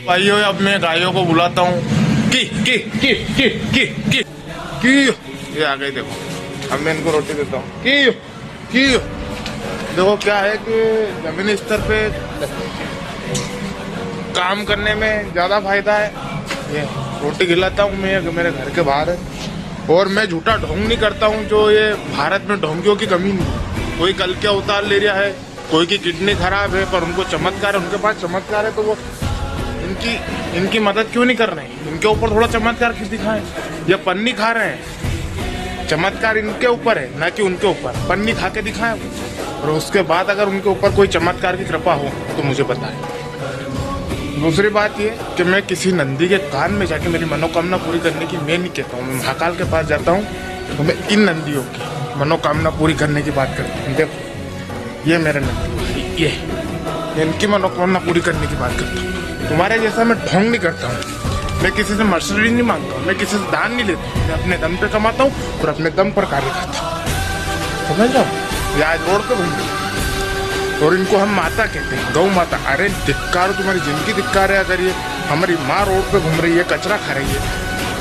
भाइयों अब मैं गायों को बुलाता हूँ की ये आ गए। देखो अब मैं इनको रोटी देता हूँ की। देखो क्या है कि जमीनी स्तर पे काम करने में ज्यादा फायदा है। ये रोटी खिलाता हूँ मैं, मेरे घर के बाहर है। और मैं झूठा ढोंग नहीं करता हूँ, जो ये भारत में ढोंगियों की कमी नहीं। कोई कल क्या उतार ले रहा है, कोई की किडनी खराब है पर उनको चमत्कार है, उनके पास चमत्कार है, तो वो इनकी मदद क्यों नहीं कर रहे हैं? इनके ऊपर थोड़ा चमत्कार क्यों दिखाएं? ये पन्नी खा रहे हैं, चमत्कार इनके ऊपर है ना कि उनके ऊपर। पन्नी खा के दिखाएं और उसके बाद अगर उनके ऊपर कोई चमत्कार की कृपा हो तो मुझे बताएं। दूसरी बात ये कि मैं किसी नंदी के कान में जाके मेरी मनोकामना पूरी करने की मैं नहीं कहता हूँ। मैं महाकाल के पास जाता हूँ तो मैं इन नंदियों की मनोकामना पूरी करने की बात करता हूँ। देखो ये मेरे नंदी, ये इनकी मनोकामना पूरी करने की बात करता हूँ। तुम्हारे जैसा मैं ढोंग नहीं करता हूँ, मैं किसी से मर्सिडीज नहीं मांगता हूँ, मैं किसी से दान नहीं लेता हूँ। मैं अपने दम पे कमाता हूँ और अपने दम पर कार्य करता हूँ, समझ जाओ। ये आज रोड पे घूम और इनको हम माता कहते हैं, गौ माता। अरे धिक्कार, तुम्हारी जिंदगी धिक्कार है अगर ये हमारी माँ रोड पे घूम रही है, कचरा खा रही है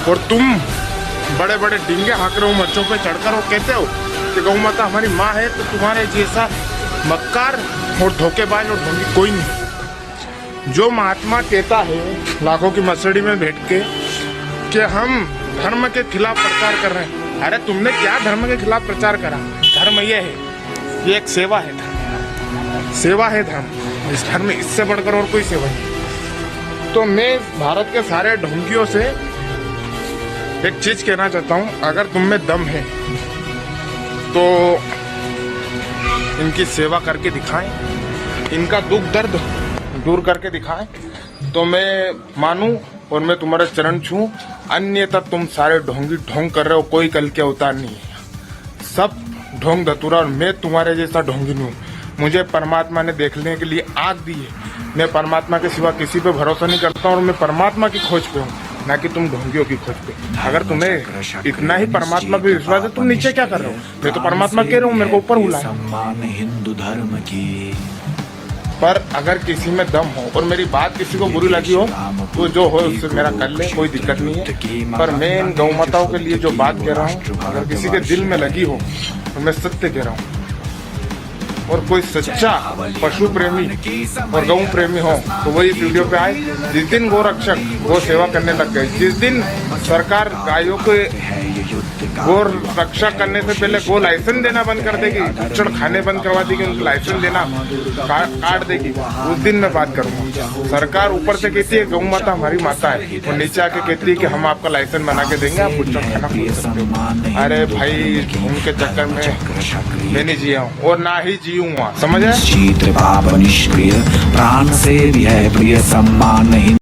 और तुम बड़े बड़े डींगे हाँक रहे हो, मर्चों पे चढ़कर हो कहते हो कि गौ माता हमारी माँ है। तो तुम्हारे जैसा मक्कार और धोखेबाज और ढोंगी कोई नहीं। जो महात्मा कहता है लाखों की मसड़ी में बैठ के कि हम धर्म के खिलाफ प्रचार कर रहे हैं, अरे तुमने क्या धर्म के खिलाफ प्रचार करा? धर्म ये है, ये एक सेवा है। सेवा है धर्म। इस धर्म में इससे बढ़कर और कोई सेवा नहीं। तो मैं भारत के सारे ढोंगियों से एक चीज कहना चाहता हूँ, अगर तुम में दम है तो इनकी सेवा करके दिखाएं, इनका दुख दर्द दूर करके दिखाएं तो मैं मानूं और मैं तुम्हारे चरण छूं। अन्यथा तुम सारे ढोंगी ढोंग कर रहे हो, कोई कल के अवतार नहीं है, सब ढोंग धतूरा। और मैं तुम्हारे जैसा ढोंगी नहीं हूँ। मुझे परमात्मा ने देखने के लिए आँख दी है। मैं परमात्मा के सिवा किसी पे भरोसा नहीं करता और मैं परमात्मा की खोज पे हूँ, ना कि तुम ढोंगियों की खोज पे। अगर तुम्हें इतना ही परमात्मा पे विश्वास है, तुम नीचे क्या कर रहे हो? मैं तो परमात्मा कह रहा हूँ, मेरे को ऊपर बुलाया। हिंदू धर्म की पर अगर किसी में दम हो और मेरी बात किसी को बुरी लगी हो तो जो हो उससे मेरा कर ले, कोई दिक्कत नहीं है। पर मैं इन गौ माताओं के लिए जो बात कह रहा हूँ, अगर किसी के दिल में लगी हो तो मैं सत्य कह रहा हूँ। और कोई सच्चा पशु प्रेमी और गौ प्रेमी हो तो वही वीडियो पे आए। जिस दिन गौ रक्षक गौ सेवा करने लग गए, जिस दिन सरकार गायों को गौ रक्षा करने से पहले गौ लाइसेंस देना बंद कर देगी, भक्षण खाने बंद करवा देगी, उनको लाइसेंस देना काट देगी, उस दिन मैं बात करूंगा। सरकार ऊपर से कहती है गौ माता हमारी माता है और नीचे आके कहती है कि हम आपका लाइसेंस बना के देंगे, आप भक्षण खाना पी सकते हो। अरे भाई उनके चक्कर में मैं नहीं जिया हूँ और ना ही जीऊंगा, समझ है? निष्क्रिय प्राण से भी है प्रिय सम्मान।